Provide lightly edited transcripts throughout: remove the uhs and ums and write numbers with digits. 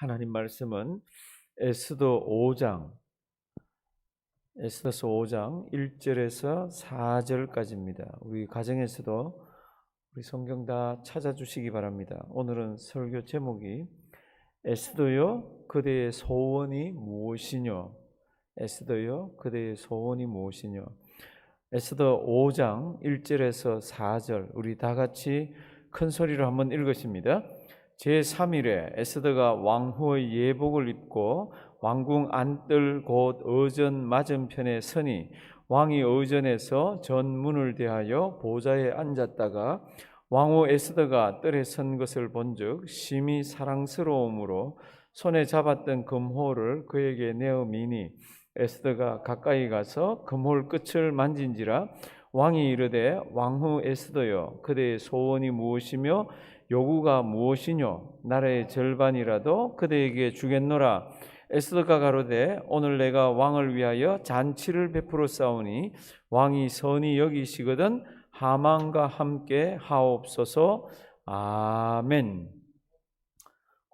하나님 말씀은 에스더 5장, 에스더서 5장 1절에서 4절까지입니다. 우리 가정에서도 우리 성경 다 찾아주시기 바랍니다. 오늘은 설교 제목이 에스더여 그대의 소원이 무엇이뇨? 에스더여 그대의 소원이 무엇이뇨? 에스더 5장 1절에서 4절 우리 다 같이 큰 소리로 한번 읽으십니다. 제3일에 에스더가 왕후의 예복을 입고 왕궁 안뜰 곧 의전 맞은편에 서니 왕이 의전에서 전문을 대하여 보좌에 앉았다가 왕후 에스더가 뜰에 선 것을 본즉 심히 사랑스러움으로 손에 잡았던 금호를 그에게 내어 미니 에스더가 가까이 가서 금홀 끝을 만진지라 왕이 이르되 왕후 에스더여 그대의 소원이 무엇이며 요구가 무엇이뇨? 나라의 절반이라도 그대에게 주겠노라. 에스더가 가로되 오늘 내가 왕을 위하여 잔치를 베풀어 싸우니 왕이 선히 여기시거든 하만과 함께 하옵소서. 아멘.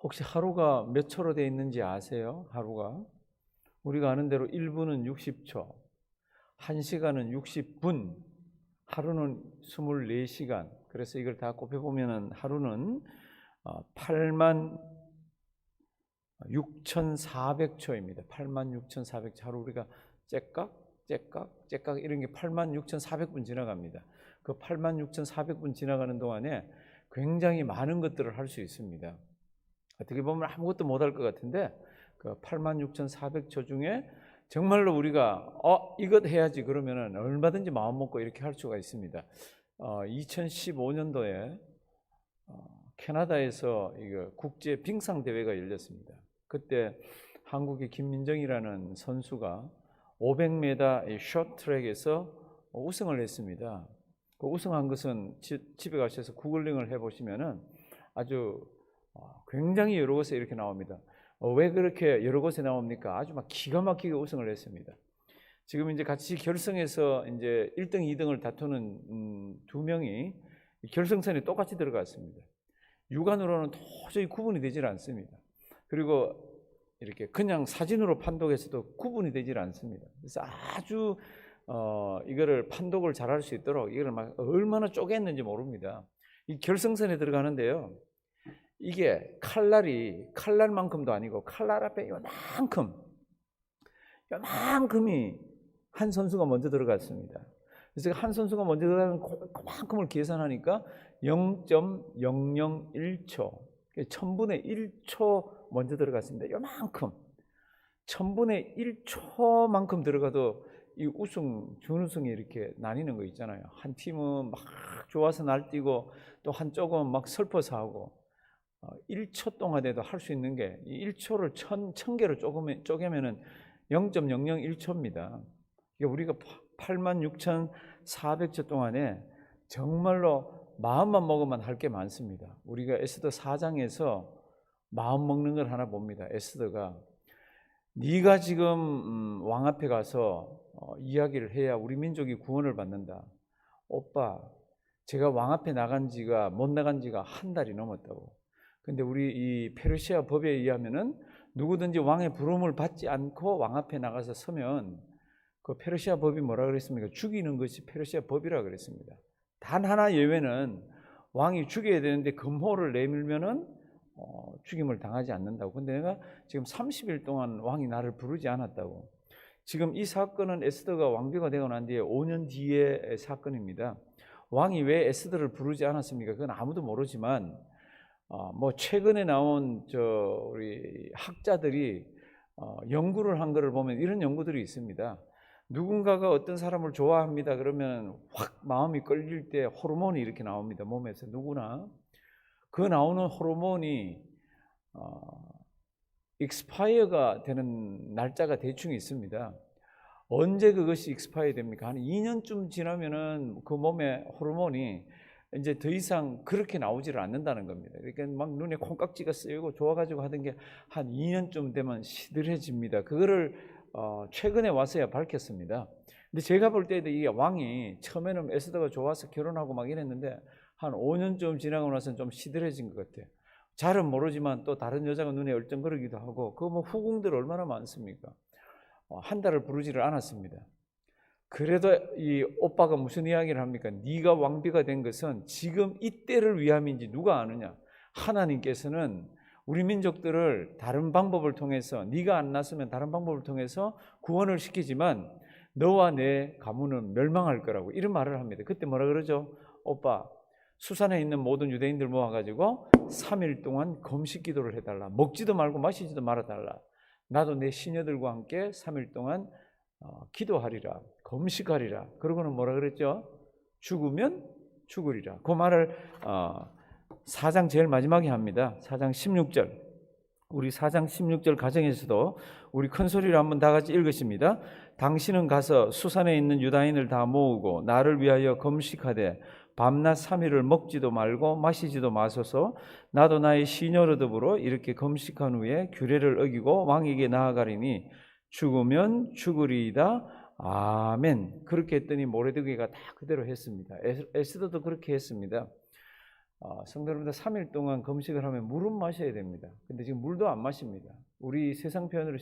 혹시 하루가 몇 초로 되어 있는지 아세요? 하루가 우리가 아는 대로 1분은 60초, 1시간은 60분, 하루는 24시간. 그래서 이걸 다 곱해보면 하루는 86,400초입니다. 86,400초. 하루 우리가 째깍 이런 게 86,400분 지나갑니다. 그 86,400분 지나가는 동안에 굉장히 많은 것들을 할 수 있습니다. 어떻게 보면 아무것도 못할 것 같은데 그 86,400초 중에 정말로 우리가 이것 해야지 그러면은 얼마든지 마음 먹고 이렇게 할 수가 있습니다. 2015년도에 캐나다에서 이거 국제 빙상 대회가 열렸습니다. 그때 한국의 김민정이라는 선수가 500m 숏트랙에서 우승을 했습니다. 그 우승한 것은 집에 가셔서 구글링을 해보시면은 아주 굉장히 여러 곳에 이렇게 나옵니다. 왜 그렇게 여러 곳에 나옵니까? 아주 막 기가 막히게 우승을 했습니다. 지금 이제 같이 결승에서 이제 1등, 2등을 다투는 두 명이 결승선에 똑같이 들어갔습니다. 육안으로는 도저히 구분이 되질 않습니다. 그리고 이렇게 그냥 사진으로 판독해서도 구분이 되질 않습니다. 그래서 아주 이거를 판독을 잘할 수 있도록 이걸 막 얼마나 쪼갰는지 모릅니다. 이 결승선에 들어가는데요. 이게 칼날만큼도 아니고 칼날 앞에 요만큼이 한 선수가 먼저 들어갔습니다. 그래서 한 선수가 먼저 들어가는 그만큼을 계산하니까 0.001초, 1000분의 1초 먼저 들어갔습니다. 요만큼 1000분의 1초만큼 들어가도 이 준우승이 이렇게 나뉘는 거 있잖아요. 한 팀은 막 좋아서 날뛰고 또 한쪽은 막 슬퍼서 하고 1초 동안에도 할 수 있는 게 1초를 1000개로 쪼개면은 0.001초입니다. 우리가 86,400초 동안에 정말로 마음만 먹으면 할 게 많습니다. 우리가 에스더 4장에서 마음 먹는 걸 하나 봅니다. 에스더가 네가 지금 왕 앞에 가서 이야기를 해야 우리 민족이 구원을 받는다. 오빠, 제가 왕 앞에 못 나간 지가 한 달이 넘었다고. 근데 우리 이 페르시아 법에 의하면은 누구든지 왕의 부름을 받지 않고 왕 앞에 나가서 서면 그 페르시아 법이 뭐라 그랬습니까? 죽이는 것이 페르시아 법이라 그랬습니다. 단 하나 예외는 왕이 죽여야 되는데 금호를 내밀면은 죽임을 당하지 않는다고. 근데 내가 지금 30일 동안 왕이 나를 부르지 않았다고. 지금 이 사건은 에스더가 왕비가 되고 난 뒤에 5년 뒤의 사건입니다. 왕이 왜 에스더를 부르지 않았습니까? 그건 아무도 모르지만 뭐 최근에 나온 우리 학자들이 연구를 한 것을 보면 이런 연구들이 있습니다. 누군가가 어떤 사람을 좋아합니다. 그러면 확 마음이 끌릴 때 호르몬이 이렇게 나옵니다. 몸에서 누구나. 그 나오는 호르몬이 익스파이어가 되는 날짜가 대충 있습니다. 언제 그것이 익스파이어 됩니까? 한 2년쯤 지나면은 그 몸에 호르몬이 이제 더 이상 그렇게 나오지를 않는다는 겁니다. 그러니까 막 눈에 콩깍지가 쓰이고 좋아가지고 하던 게 한 2년쯤 되면 시들해집니다. 그거를 최근에 와서야 밝혔습니다. 근데 제가 볼 때도 이 왕이 처음에는 에스더가 좋아서 결혼하고 막 이랬는데 한 5년쯤 지나고 나서는 좀 시들해진 것 같아요. 잘은 모르지만 또 다른 여자가 눈에 얼쩡거리기도 하고, 그 뭐 후궁들 얼마나 많습니까? 한 달을 부르지를 않았습니다. 그래도 이 오빠가 무슨 이야기를 합니까? 네가 왕비가 된 것은 지금 이때를 위함인지 누가 아느냐? 하나님께서는 우리 민족들을 다른 방법을 통해서, 네가 안 났으면 다른 방법을 통해서 구원을 시키지만 너와 내 가문은 멸망할 거라고, 이런 말을 합니다. 그때 뭐라 그러죠? 오빠, 수산에 있는 모든 유대인들 모아가지고 3일 동안 금식 기도를 해달라. 먹지도 말고 마시지도 말아달라. 나도 내 시녀들과 함께 3일 동안 기도하리라, 금식하리라. 그러고는 뭐라 그랬죠? 죽으면 죽으리라. 그 말을 4장 제일 마지막에 합니다. 4장 16절. 우리 4장 16절 가정에서도 우리 큰 소리로 한번 다 같이 읽으십니다. 당신은 가서 수산에 있는 유다인을 다 모으고 나를 위하여 금식하되 밤낮 3일을 먹지도 말고 마시지도 마소서. 나도 나의 시녀로 더불어 이렇게 금식한 후에 규례를 어기고 왕에게 나아가리니 죽으면 죽으리이다. 아멘. 그렇게 했더니 모르드게가 다 그대로 했습니다. 에스더도 그렇게 했습니다. 성도 여러분들, 3일 동안 금식을 하면 물은 마셔야 됩니다. 근데 지금 물도 안 마십니다. 우리 세상 표현으로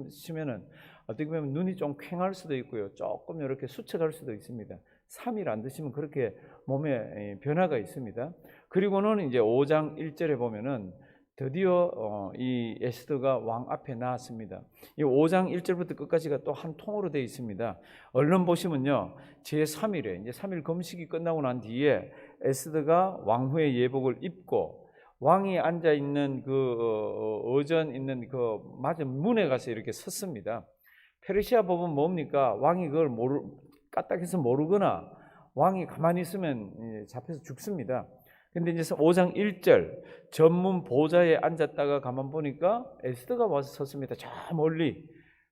치면은 어떻게 보면 눈이 좀 퀭할 수도 있고요, 조금 이렇게 수척할 수도 있습니다. 3일 안 드시면 그렇게 몸에 변화가 있습니다. 그리고는 이제 5장 1절에 보면은 드디어 이 에스더가 왕 앞에 나왔습니다. 이 5장 1절부터 끝까지가 또 한 통으로 되어 있습니다. 얼른 보시면요, 제3일에 이제 3일 금식이 끝나고 난 뒤에 에스더가 왕후의 예복을 입고 왕이 앉아 있는 그 어전 있는 그 맞은 문에 가서 이렇게 섰습니다. 페르시아 법은 뭡니까? 왕이 그걸 까딱해서 모르거나 왕이 가만히 있으면 잡혀서 죽습니다. 근데 이제 5장 1절 전문 보좌에 앉았다가 가만 보니까 에스더가 와서 섰습니다. 저 멀리,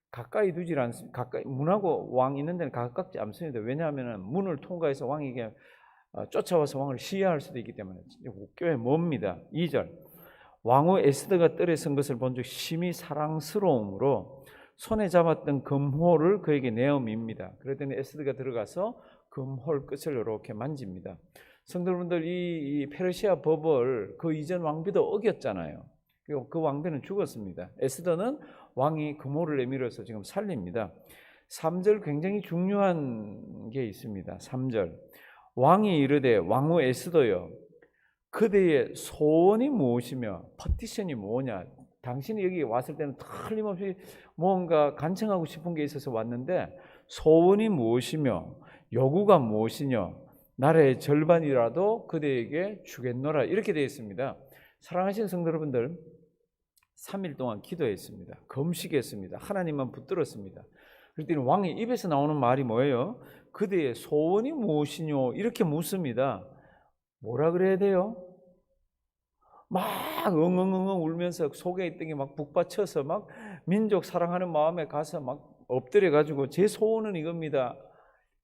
가까이 두질 않습니다. 가까이, 문하고 왕 있는 데는 가깝지 않습니다. 왜냐하면 문을 통과해서 왕에게 쫓아와서 왕을 시해할 수도 있기 때문에 꽤 멉니다. 2절 왕후 에스더가 뜰에 선 것을 본즉 심히 사랑스러움으로 손에 잡았던 금홀을 그에게 내어밉니다. 그랬더니 에스더가 들어가서 금홀 끝을 이렇게 만집니다. 성도분들, 이 페르시아 법을 그 이전 왕비도 어겼잖아요. 그리고 그 왕비는 죽었습니다. 에스더는 왕이 금홀을 내밀어서 지금 살립니다. 3절 굉장히 중요한 게 있습니다. 3절 왕이 이르되 왕후 에스더여, 그대의 소원이 무엇이며, 퍼티션이 뭐냐? 당신이 여기 왔을 때는 틀림없이 뭔가 간청하고 싶은 게 있어서 왔는데 소원이 무엇이며 요구가 무엇이냐? 나라의 절반이라도 그대에게 주겠노라. 이렇게 되어 있습니다. 사랑하시는 성도 여러분들, 3일 동안 기도했습니다. 금식했습니다. 하나님만 붙들었습니다. 그랬더니 왕의 입에서 나오는 말이 뭐예요? 그대의 소원이 무엇이뇨? 이렇게 묻습니다. 뭐라 그래야 돼요? 막 엉엉엉엉 울면서 속에 있던 게 막 북받쳐서 막 민족 사랑하는 마음에 가서 막 엎드려 가지고 제 소원은 이겁니다.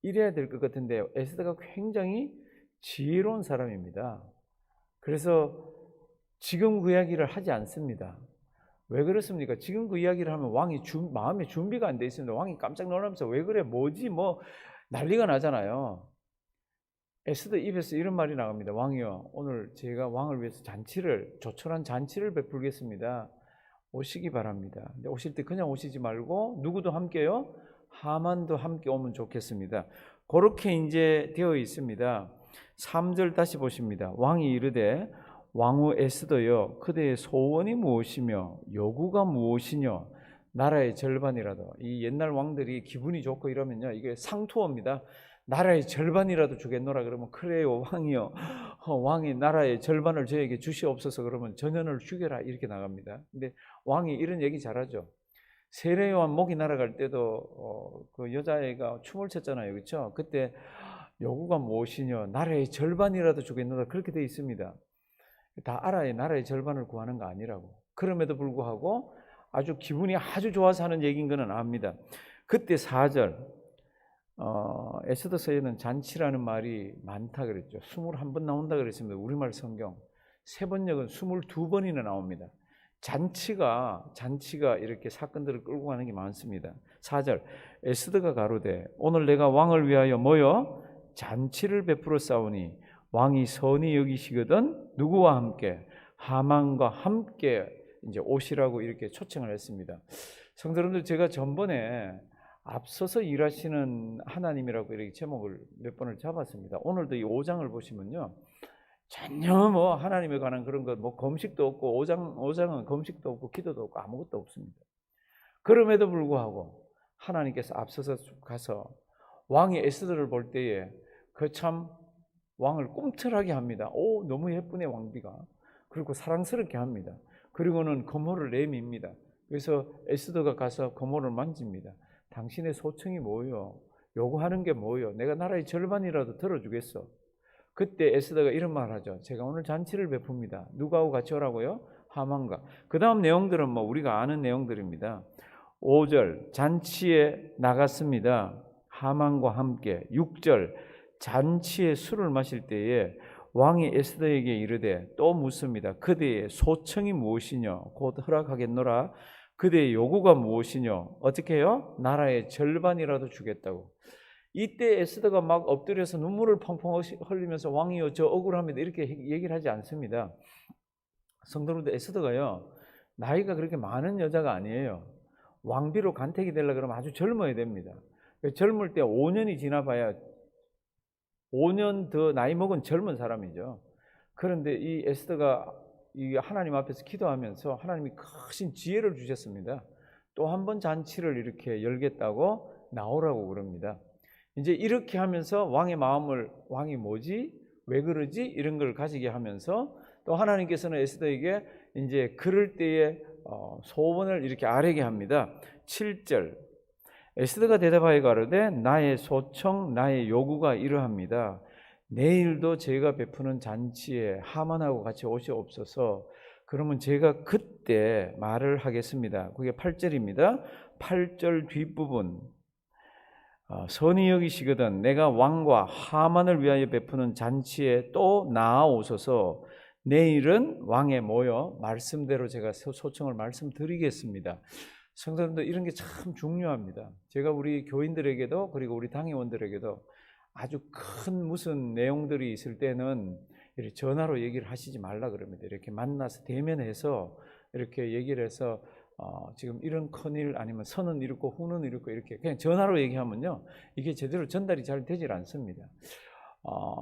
이래야 될 것 같은데 에스더가 굉장히 지혜로운 사람입니다. 그래서 지금 그 이야기를 하지 않습니다. 왜 그렇습니까? 지금 그 이야기를 하면 왕이 마음에 준비가 안 돼 있습니다. 왕이 깜짝 놀라면서 왜 그래? 뭐지? 뭐 난리가 나잖아요. 에스더 입에서 이런 말이 나갑니다. 왕이여, 오늘 제가 왕을 위해서 조촐한 잔치를 베풀겠습니다. 오시기 바랍니다. 근데 오실 때 그냥 오시지 말고 누구도 함께요? 하만도 함께 오면 좋겠습니다. 그렇게 이제 되어 있습니다. 3절 다시 보십니다. 왕이 이르되 왕후 에스더여, 그대의 소원이 무엇이며 요구가 무엇이뇨? 나라의 절반이라도. 이 옛날 왕들이 기분이 좋고 이러면요, 이게 상투어입니다. 나라의 절반이라도 주겠노라 그러면 그래요 왕이요, 왕이 나라의 절반을 저에게 주시옵소서 그러면 전현을 죽여라 이렇게 나갑니다. 근데 왕이 이런 얘기 잘하죠. 세례요한 목이 날아갈 때도 그 여자애가 춤을 췄잖아요, 그렇죠? 그때 요구가 무엇이냐, 나라의 절반이라도 주겠노라 그렇게 돼 있습니다. 다 알아야 나라의 절반을 구하는 거 아니라고. 그럼에도 불구하고 아주 기분이 아주 좋아서 하는 얘기인 거는 압니다. 그때 4절 에스더서에는 잔치라는 말이 많다 그랬죠. 21번 나온다 그랬습니다. 우리말 성경. 세번역은 22번이나 나옵니다. 잔치가 이렇게 사건들을 끌고 가는 게 많습니다. 4절 에스더가 가로되 오늘 내가 왕을 위하여 모여 잔치를 베풀어 싸우니 왕이 선히 여기시거든 누구와 함께? 하만과 함께 이제 오시라고 이렇게 초청을 했습니다. 성도님들, 제가 전번에 앞서서 일하시는 하나님이라고 이렇게 제목을 몇 번을 잡았습니다. 오늘도 이 5장을 보시면요, 전혀 뭐 하나님에 관한 그런 것, 뭐 검식도 없고 5장은 검식도 없고 기도도 없고 아무것도 없습니다. 그럼에도 불구하고 하나님께서 앞서서 가서 왕이 에스더를 볼 때에 그 참 왕을 꿈틀하게 합니다. 오, 너무 예쁘네 왕비가. 그리고 사랑스럽게 합니다. 그리고는 거모를 내밉니다. 그래서 에스더가 가서 거모를 만집니다. 당신의 소청이 뭐요? 요구하는 게 뭐요? 내가 나라의 절반이라도 들어주겠어. 그때 에스더가 이런 말을 하죠. 제가 오늘 잔치를 베풉니다. 누구하고 같이 오라고요? 하만과. 그 다음 내용들은 뭐 우리가 아는 내용들입니다. 5절 잔치에 나갔습니다. 하만과 함께. 6절 잔치에 술을 마실 때에 왕이 에스더에게 이르되 또 묻습니다. 그대의 소청이 무엇이냐? 곧 허락하겠노라. 그대의 요구가 무엇이냐? 어떻게 해요? 나라의 절반이라도 주겠다고. 이때 에스더가 막 엎드려서 눈물을 펑펑 흘리면서 왕이여 저 억울합니다 이렇게 얘기를 하지 않습니다. 성도님들, 에스더가요 나이가 그렇게 많은 여자가 아니에요. 왕비로 간택이 되려고 그러면 아주 젊어야 됩니다. 젊을 때 5년이 지나봐야 5년 더 나이 먹은 젊은 사람이죠. 그런데 이 에스더가 이 하나님 앞에서 기도하면서 하나님이 크신 지혜를 주셨습니다. 또 한 번 잔치를 이렇게 열겠다고 나오라고 그럽니다. 이제 이렇게 하면서 왕의 마음을, 왕이 뭐지? 왜 그러지? 이런 걸 가지게 하면서 또 하나님께서는 에스더에게 이제 그럴 때에 소원을 이렇게 아뢰게 합니다. 7절 에스더가 대답하여 가로되 나의 소청 나의 요구가 이러합니다. 내일도 제가 베푸는 잔치에 하만하고 같이 오시옵소서. 그러면 제가 그때 말을 하겠습니다. 그게 8절입니다. 8절 뒷부분 선히 여기시거든 내가 왕과 하만을 위하여 베푸는 잔치에 또 나아오소서. 내일은 왕에 모여 말씀대로 제가 소청을 말씀드리겠습니다. 성도님들, 이런 게 참 중요합니다. 제가 우리 교인들에게도 그리고 우리 당회원들에게도 아주 큰 무슨 내용들이 있을 때는 이렇게 전화로 얘기를 하시지 말라 그럽니다. 이렇게 만나서 대면해서 이렇게 얘기를 해서 지금 이런 큰일 아니면 선은 이렇고 후는 이렇고 이렇게 그냥 전화로 얘기하면요 이게 제대로 전달이 잘 되질 않습니다.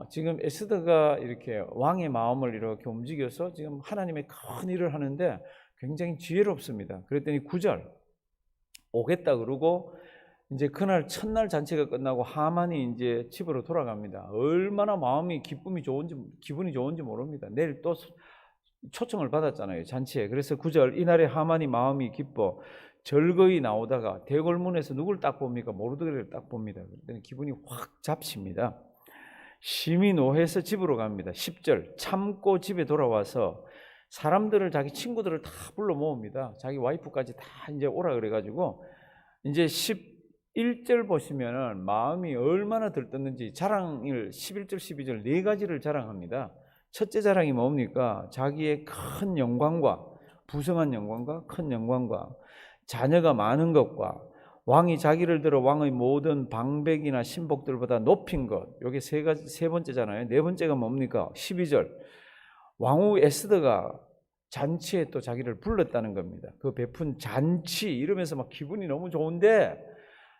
지금 에스더가 이렇게 왕의 마음을 이렇게 움직여서 지금 하나님의 큰 일을 하는데 굉장히 지혜롭습니다. 그랬더니 9절 오겠다 그러고 이제 그날 첫날 잔치가 끝나고 하만이 이제 집으로 돌아갑니다. 얼마나 마음이 기분이 좋은지 모릅니다. 내일 또 초청을 받았잖아요, 잔치에. 그래서 9절 이날에 하만이 마음이 기뻐 절거히 나오다가 대궐문에서 누굴 딱 봅니까? 모르드게를 딱 봅니다. 그랬더니 기분이 확 잡칩니다. 심히 노해서 집으로 갑니다. 10절 참고 집에 돌아와서 사람들을, 자기 친구들을 다 불러 모읍니다. 자기 와이프까지 다 이제 오라 그래가지고 이제 11절 보시면은 마음이 얼마나 들떴는지 자랑을 11절 12절 네 가지를 자랑합니다. 첫째 자랑이 뭡니까? 자기의 큰 영광과 부성한 영광과 큰 영광과 자녀가 많은 것과 왕이 자기를 들어 왕의 모든 방백이나 신복들보다 높인 것. 이게 세 번째잖아요. 네 번째가 뭡니까? 12절 왕후 에스더가 잔치에 또 자기를 불렀다는 겁니다. 그 베푼 잔치 이러면서 막 기분이 너무 좋은데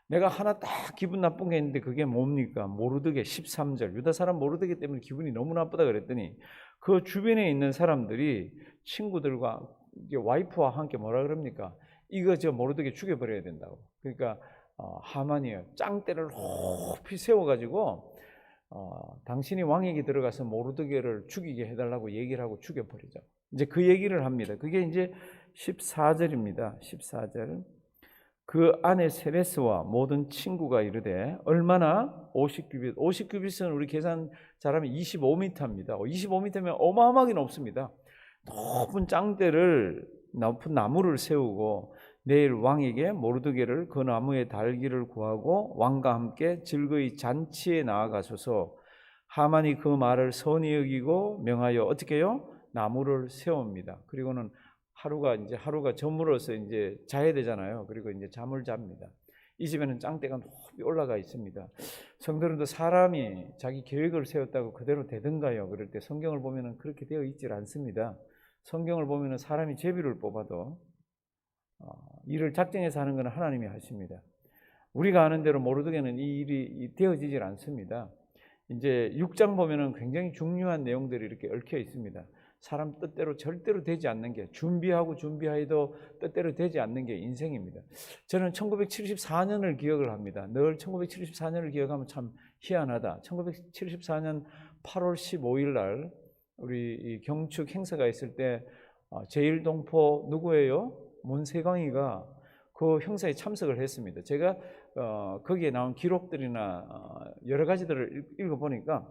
내가 하나 딱 기분 나쁜 게 있는데 그게 뭡니까? 모르드게 13절 유다 사람 모르드게 때문에 기분이 너무 나쁘다 그랬더니 그 주변에 있는 사람들이 친구들과 와이프와 함께 뭐라 그럽니까? 이거 저 모르드게 죽여버려야 된다고. 그러니까 하만이 짱대를 높이 세워가지고 당신이 왕에게 들어가서 모르드게를 죽이게 해달라고 얘기를 하고 죽여버리죠. 이제 그 얘기를 합니다. 그게 이제 14절입니다. 14절 그 아내 세레스와 모든 친구가 이르되 얼마나 50규빗 50규빗은 우리 계산 잘하면 25m입니다. 25m면 어마어마하게 높습니다. 높은 짱대를 높은 나무를 세우고 내일 왕에게 모르드게를 그 나무에 달기를 구하고 왕과 함께 즐거이 잔치에 나아가소서. 하만이 그 말을 선히 여기고 명하여 어떻게 해요? 나무를 세웁니다. 그리고는 하루가 저물어서 이제 자야 되잖아요. 그리고 이제 잠을 잡니다. 이 집에는 짱대가 높이 올라가 있습니다. 성도들도 사람이 자기 계획을 세웠다고 그대로 되든가요? 그럴 때 성경을 보면은 그렇게 되어 있질 않습니다. 성경을 보면은 사람이 제비를 뽑아도 일을 작정해서 하는 것은 하나님이 하십니다. 우리가 아는 대로 모르드게는 이 일이 되어지질 않습니다. 이제 6장 보면은 굉장히 중요한 내용들이 이렇게 얽혀 있습니다. 사람 뜻대로 절대로 되지 않는 게, 준비하여도 뜻대로 되지 않는 게 인생입니다. 저는 1974년을 기억을 합니다. 늘 1974년을 기억하면 참 희한하다. 1974년 8월 15일 날 우리 경축 행사가 있을 때 제1동포 누구예요? 문세광이가 그 행사에 참석을 했습니다. 제가 거기에 나온 기록들이나 여러 가지들을 읽어보니까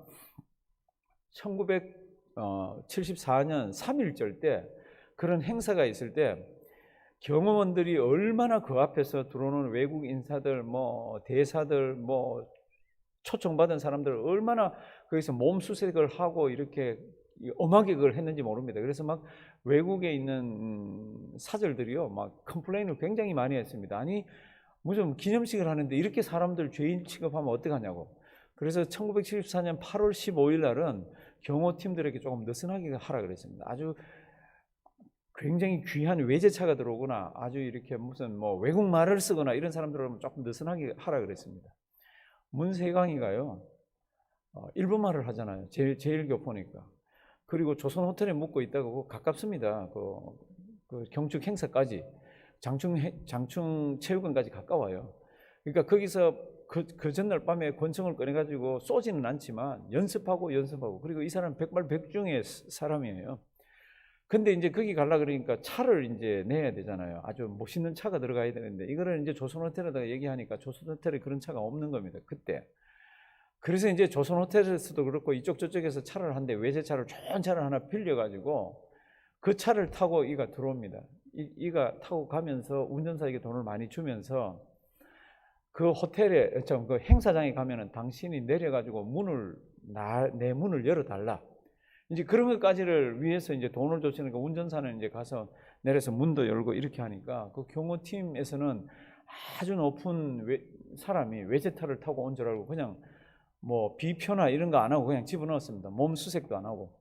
1974년 3.1절 때 그런 행사가 있을 때 경호원들이 얼마나 그 앞에서 들어오는 외국 인사들, 대사들, 초청받은 사람들 얼마나 거기서 몸수색을 하고 이렇게 엄하게 그걸 했는지 모릅니다. 그래서 막 외국에 있는 사절들이요, 막 컴플레인을 굉장히 많이 했습니다. 아니, 무슨 기념식을 하는데 이렇게 사람들 죄인 취급하면 어떡하냐고. 그래서 1974년 8월 15일 날은 경호팀들에게 조금 느슨하게 하라 그랬습니다. 아주 굉장히 귀한 외제차가 들어오거나 아주 이렇게 무슨 외국 말을 쓰거나 이런 사람들은 조금 느슨하게 하라 그랬습니다. 문세광이가요, 일본말을 하잖아요. 제1교포니까. 그리고 조선호텔에 묵고 있다고 가깝습니다. 그 경축 행사까지 장충 체육관까지 가까워요. 그러니까 거기서 그 전날 밤에 권총을 꺼내가지고 쏘지는 않지만 연습하고 그리고 이 사람은 백발백중의 사람이에요. 근데 이제 거기 가려 그러니까 차를 이제 내야 되잖아요. 아주 멋있는 차가 들어가야 되는데 이거를 이제 조선호텔에다가 얘기하니까 조선호텔에 그런 차가 없는 겁니다. 그때. 그래서 이제 조선호텔에서도 그렇고 이쪽 저쪽에서 차를 한대 외제차를 좋은 차를 하나 빌려가지고 그 차를 타고 이가 들어옵니다. 이가 타고 가면서 운전사에게 돈을 많이 주면서 그 호텔에 그 행사장에 가면은 당신이 내려가지고 내 문을 열어달라. 이제 그런 것까지를 위해서 이제 돈을 줬으니까 운전사는 이제 가서 내려서 문도 열고 이렇게 하니까 그 경호팀에서는 아주 높은 사람이 외제차를 타고 온 줄 알고 그냥 비표나 이런 거 안 하고 그냥 집어넣었습니다. 몸 수색도 안 하고.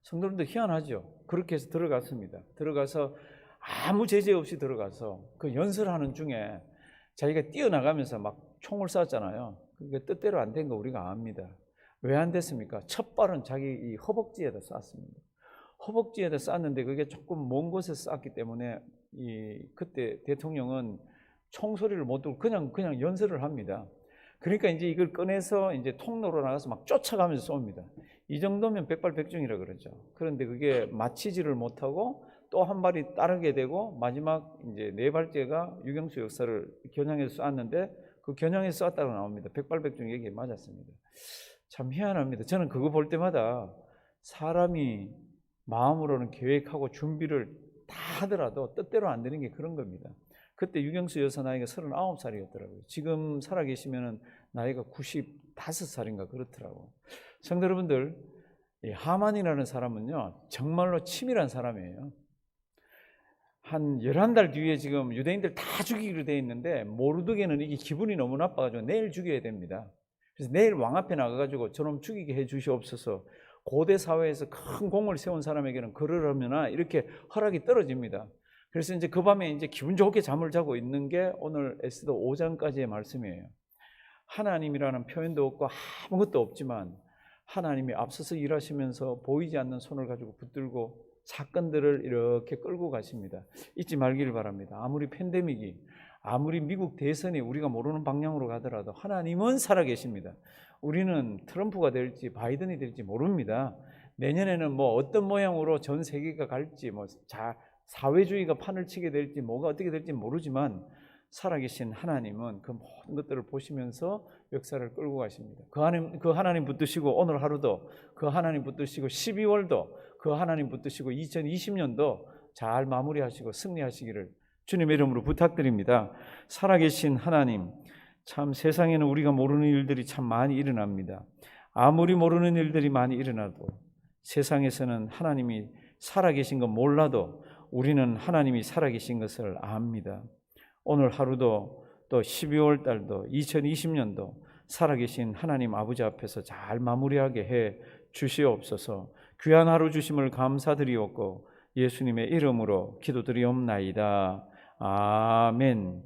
성도님도 희한하죠. 그렇게 해서 들어갔습니다. 들어가서 아무 제재 없이 들어가서 그 연설하는 중에 자기가 뛰어나가면서 막 총을 쐈잖아요. 그게 뜻대로 안 된 거 우리가 압니다. 왜 안 됐습니까? 첫 발은 자기 이 허벅지에다 쐈습니다. 허벅지에다 쐈는데 그게 조금 먼 곳에 쐈기 때문에 그때 대통령은 총소리를 못 듣고 그냥 연설을 합니다. 그러니까 이제 이걸 꺼내서 이제 통로로 나가서 막 쫓아가면서 쏩니다. 이 정도면 백발백중이라 그러죠. 그런데 그게 마치지를 못하고 또 한 발이 따르게 되고 마지막 이제 네 발째가 유경수 역사를 겨냥해서 쐈는데 그 겨냥해서 쐈다고 나옵니다. 백발백중 얘기에 맞았습니다. 참 희한합니다. 저는 그거 볼 때마다 사람이 마음으로는 계획하고 준비를 다 하더라도 뜻대로 안 되는 게 그런 겁니다. 그때 유경수 여사 나이가 39살이었더라고요. 지금 살아계시면 나이가 95살인가 그렇더라고요. 성도 여러분들, 하만이라는 사람은요 정말로 치밀한 사람이에요. 한 11달 뒤에 지금 유대인들 다 죽이기로 돼 있는데 모르드게는 이게 기분이 너무 나빠가지고 내일 죽여야 됩니다. 그래서 내일 왕 앞에 나가가지고 저놈 죽이게 해 주시옵소서. 고대 사회에서 큰 공을 세운 사람에게는 그러려면 이렇게 허락이 떨어집니다. 그래서 이제 그 밤에 이제 기분 좋게 잠을 자고 있는 게 오늘 에스더 5장까지의 말씀이에요. 하나님이라는 표현도 없고 아무것도 없지만 하나님이 앞서서 일하시면서 보이지 않는 손을 가지고 붙들고 사건들을 이렇게 끌고 가십니다. 잊지 말기를 바랍니다. 아무리 팬데믹이, 아무리 미국 대선이 우리가 모르는 방향으로 가더라도 하나님은 살아계십니다. 우리는 트럼프가 될지 바이든이 될지 모릅니다. 내년에는 어떤 모양으로 전 세계가 갈지 사회주의가 판을 치게 될지 뭐가 어떻게 될지 모르지만 살아계신 하나님은 그 모든 것들을 보시면서 역사를 끌고 가십니다. 그 하나님 붙드시고 오늘 하루도 그 하나님 붙드시고 12월도 그 하나님 붙드시고 2020년도 잘 마무리하시고 승리하시기를 주님의 이름으로 부탁드립니다. 살아계신 하나님, 참 세상에는 우리가 모르는 일들이 참 많이 일어납니다. 아무리 모르는 일들이 많이 일어나도 세상에서는 하나님이 살아계신 건 몰라도 우리는 하나님이 살아계신 것을 압니다. 오늘 하루도 또 12월 달도 2020년도 살아계신 하나님 아버지 앞에서 잘 마무리하게 해 주시옵소서. 귀한 하루 주심을 감사드리옵고 예수님의 이름으로 기도드리옵나이다. 아멘.